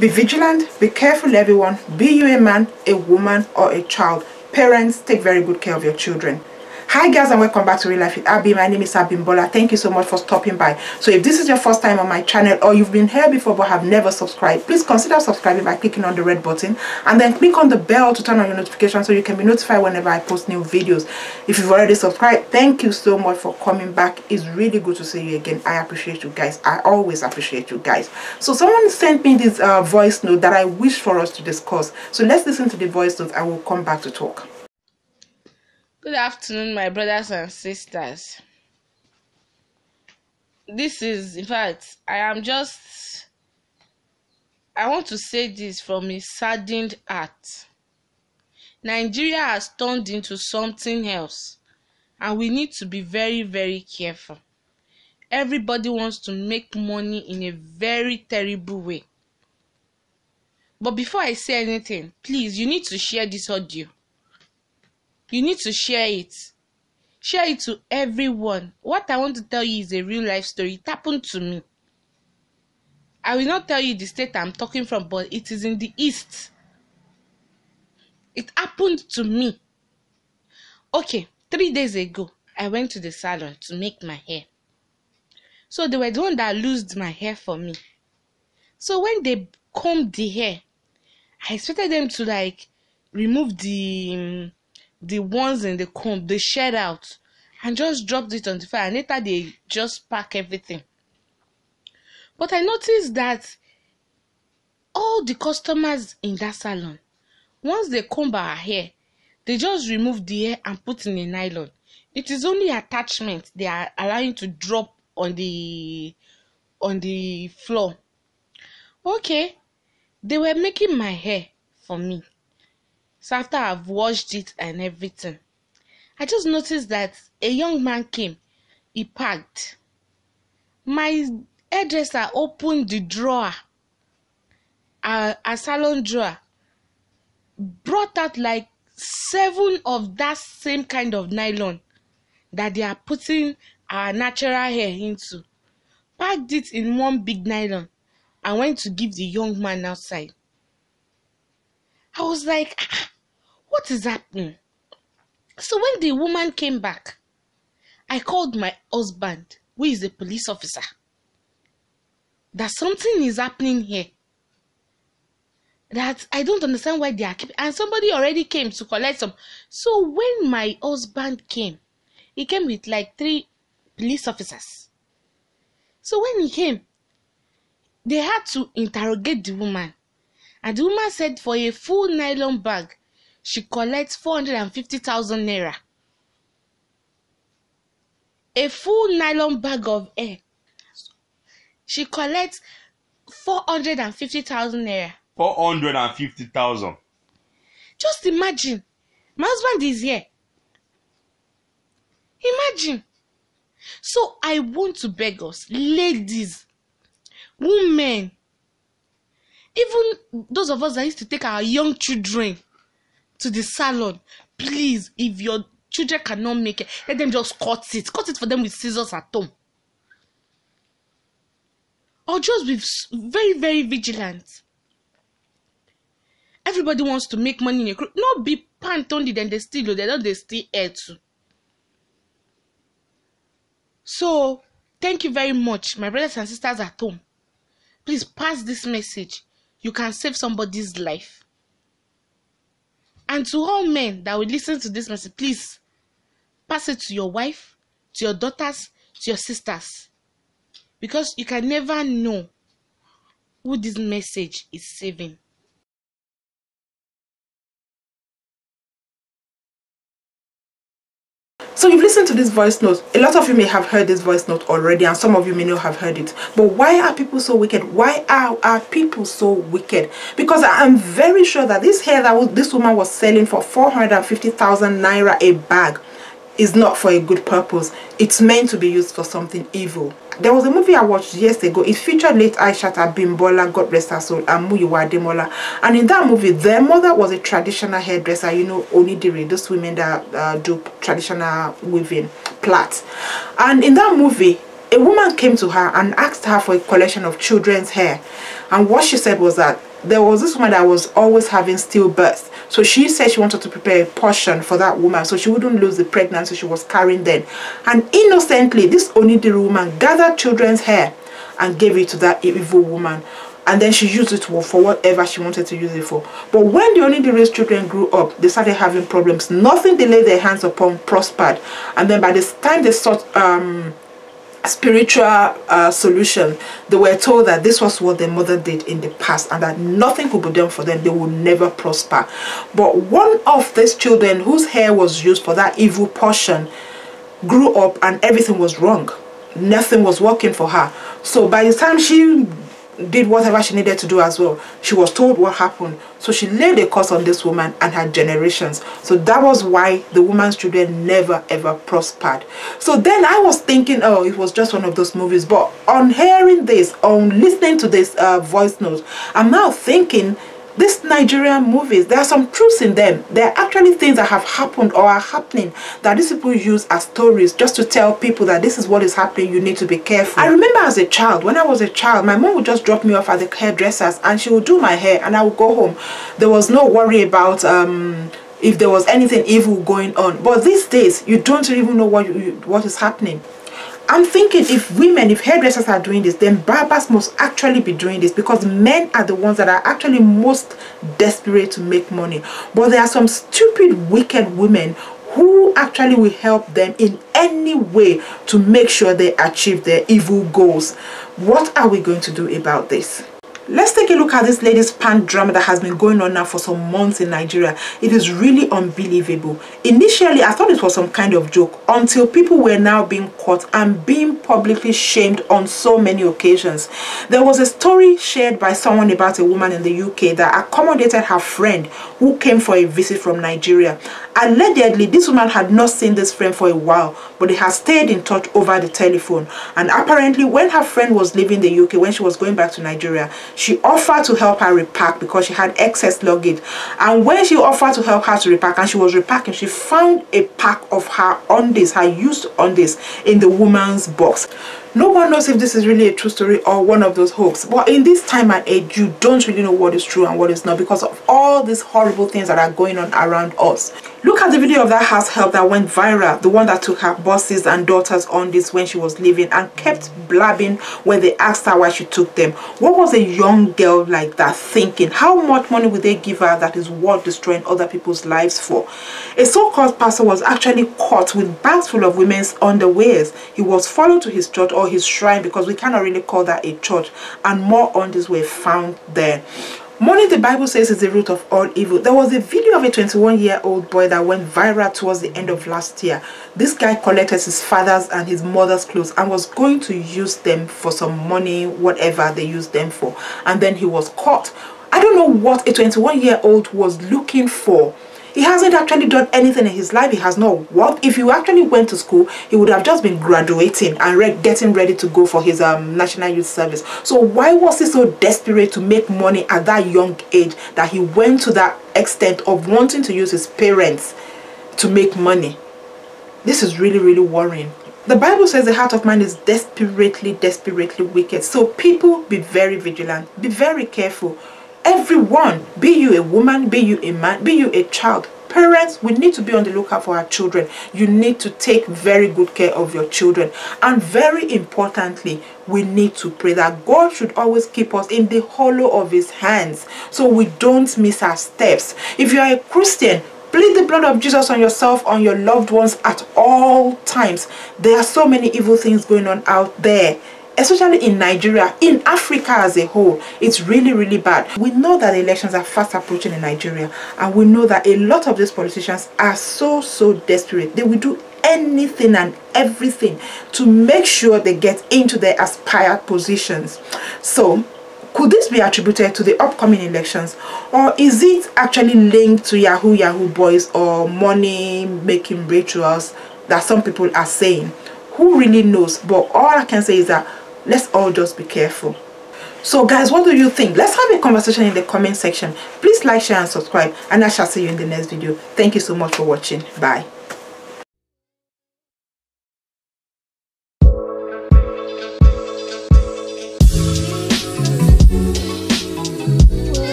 Be vigilant, be careful everyone, be you a man, a woman or a child. Parents, take very good care of your children. Hi guys, and welcome back to Real Life with Abby. My name is Abimbola. Thank you so much for stopping by. So if this is your first time on my channel or you've been here before but have never subscribed, please consider subscribing by clicking on the red button and then click on the bell to turn on your notifications so you can be notified whenever I post new videos. If you've already subscribed, thank you so much for coming back. It's really good to see you again. I appreciate you guys. I always appreciate you guys. So someone sent me this voice note that I wish for us to discuss. So let's listen to the voice note. I will come back to talk. Good afternoon, my brothers and sisters. This is, in fact, I want to say this from a saddened heart. Nigeria has turned into something else, and we need to be very, very careful. Everybody wants to make money in a very terrible way. But before I say anything, please, you need to share this audio. You need to share it. Share it to everyone. What I want to tell you is a real life story. It happened to me. I will not tell you the state I'm talking from, but it is in the East. It happened to me. Okay, 3 days ago, I went to the salon to make my hair. So they were the one that loosed my hair for me. So when they combed the hair, I expected them to remove the ones in the comb, they shed out and just dropped it on the fire, and later they just pack everything. But I noticed that all the customers in that salon, once they comb our hair, they just remove the hair and put in a nylon. It is only attachment they are allowing to drop on the floor. Okay, they were making my hair for me. So after I've washed it and everything, I just noticed that a young man came. He packed. My hairdresser opened the drawer, a salon drawer, brought out 7 of that same kind of nylon that they are putting our natural hair into, packed it in one big nylon, and went to give the young man outside. I was like, what is happening? So when the woman came back, I called my husband, who is a police officer, that something is happening here, that I don't understand why they are keeping, and somebody already came to collect some. So when my husband came, he came with 3 police officers. So when he came, they had to interrogate the woman, and the woman said for a full nylon bag, she collects 450,000 naira. A full nylon bag of hair, she collects 450,000 naira. 450,000. Just imagine. My husband is here. Imagine. So I want to beg us, ladies, women, even those of us that used to take our young children to the salon, please, if your children cannot make it, let them just cut it for them with scissors at home, or just be very, very vigilant. Everybody wants to make money in a group. Not be pant only, then they steal air too. So thank you very much, my brothers and sisters at home. Please pass this message. You can save somebody's life. And to all men that will listen to this message, please pass it to your wife, to your daughters, to your sisters. Because you can never know who this message is saving. So you've listened to this voice note. A lot of you may have heard this voice note already, and some of you may not have heard it. But why are people so wicked? Why are people so wicked? Because I am very sure that this hair that this woman was selling for 450,000 naira a bag is not for a good purpose. It's meant to be used for something evil. There was a movie I watched years ago. It featured late Aishat Abimbola, God rest her soul, and Muyiwa Ademola. And in that movie, their mother was a traditional hairdresser, you know, Onidiri, those women that do traditional weaving, plait. And in that movie, a woman came to her and asked her for a collection of children's hair. And what she said was that there was this woman that was always having stillbirth. So she said she wanted to prepare a portion for that woman so she wouldn't lose the pregnancy she was carrying then. And innocently, this Onidiri woman gathered children's hair and gave it to that evil woman. And then she used it for whatever she wanted to use it for. But when the Onidiri's children grew up, they started having problems. Nothing they laid their hands upon prospered. And then by this time they sought spiritual solution, they were told that this was what their mother did in the past and that nothing could be done for them. They would never prosper. But one of these children whose hair was used for that evil portion grew up and everything was wrong. Nothing was working for her. So by the time she did whatever she needed to do as well, she was told what happened. So she laid a curse on this woman and her generations. So that was why the woman's children never ever prospered. So then I was thinking, oh, it was just one of those movies. But on hearing this, on listening to this voice note, I'm now thinking, these Nigerian movies, there are some truths in them. There are actually things that have happened or are happening that these people use as stories just to tell people that this is what is happening, you need to be careful. I remember as a child, when I was a child, my mom would just drop me off at the hairdressers and she would do my hair and I would go home. There was no worry about if there was anything evil going on. But these days, you don't even know what is happening. I'm thinking if hairdressers are doing this, then barbers must actually be doing this, because men are the ones that are actually most desperate to make money. But there are some stupid, wicked women who actually will help them in any way to make sure they achieve their evil goals. What are we going to do about this? Let's take a look at this lady's pant drama that has been going on now for some months in Nigeria. It is really unbelievable. Initially, I thought it was some kind of joke until people were now being caught and being publicly shamed on so many occasions. There was a story shared by someone about a woman in the UK that accommodated her friend who came for a visit from Nigeria. Allegedly, this woman had not seen this friend for a while, but they had stayed in touch over the telephone. And apparently, when her friend was leaving the UK, when she was going back to Nigeria, she offered to help her repack because she had excess luggage. And when she offered to help her to repack and she was repacking, she found a pack of her undies, her used undies, in the woman's box. No one knows if this is really a true story or one of those hoax. But in this time and age, you don't really know what is true and what is not because of all these horrible things that are going on around us. Look at the video of that house help that went viral, the one that took her bosses and daughters on this when she was leaving and kept blabbing when they asked her why she took them. What was a young girl like that thinking? How much money would they give her that is worth destroying other people's lives for? A so-called pastor was actually caught with bags full of women's underwears. He was followed to his church or his shrine, because we cannot really call that a church, and more undies were found there. Money, the Bible says, is the root of all evil. There was a video of a 21-year-old boy that went viral towards the end of last year. This guy collected his father's and his mother's clothes and was going to use them for some money, whatever they used them for, and then he was caught. I don't know what a 21-year-old was looking for. He hasn't actually done anything in his life. He has not worked. If he actually went to school, he would have just been graduating and getting ready to go for his National Youth Service. So why was he so desperate to make money at that young age that he went to that extent of wanting to use his parents to make money? This is really, really worrying. The Bible says the heart of man is desperately, desperately wicked. So people, be very vigilant. Be very careful. Everyone, be you a woman, be you a man, be you a child, parents, we need to be on the lookout for our children. You need to take very good care of your children. And very importantly, we need to pray that God should always keep us in the hollow of his hands so we don't miss our steps. If you are a Christian, plead the blood of Jesus on yourself, on your loved ones at all times. There are so many evil things going on out there, especially in Nigeria, in Africa as a whole. It's really, really bad. We know that the elections are fast approaching in Nigeria, and we know that a lot of these politicians are so desperate. They will do anything and everything to make sure they get into their aspired positions. So could this be attributed to the upcoming elections, or is it actually linked to Yahoo boys or money making rituals that some people are saying? Who really knows? But all I can say is that let's all just be careful. So guys, what do you think? Let's have a conversation in the comment section. Please like, share and subscribe, and I shall see you in the next video. Thank you so much for watching. Bye.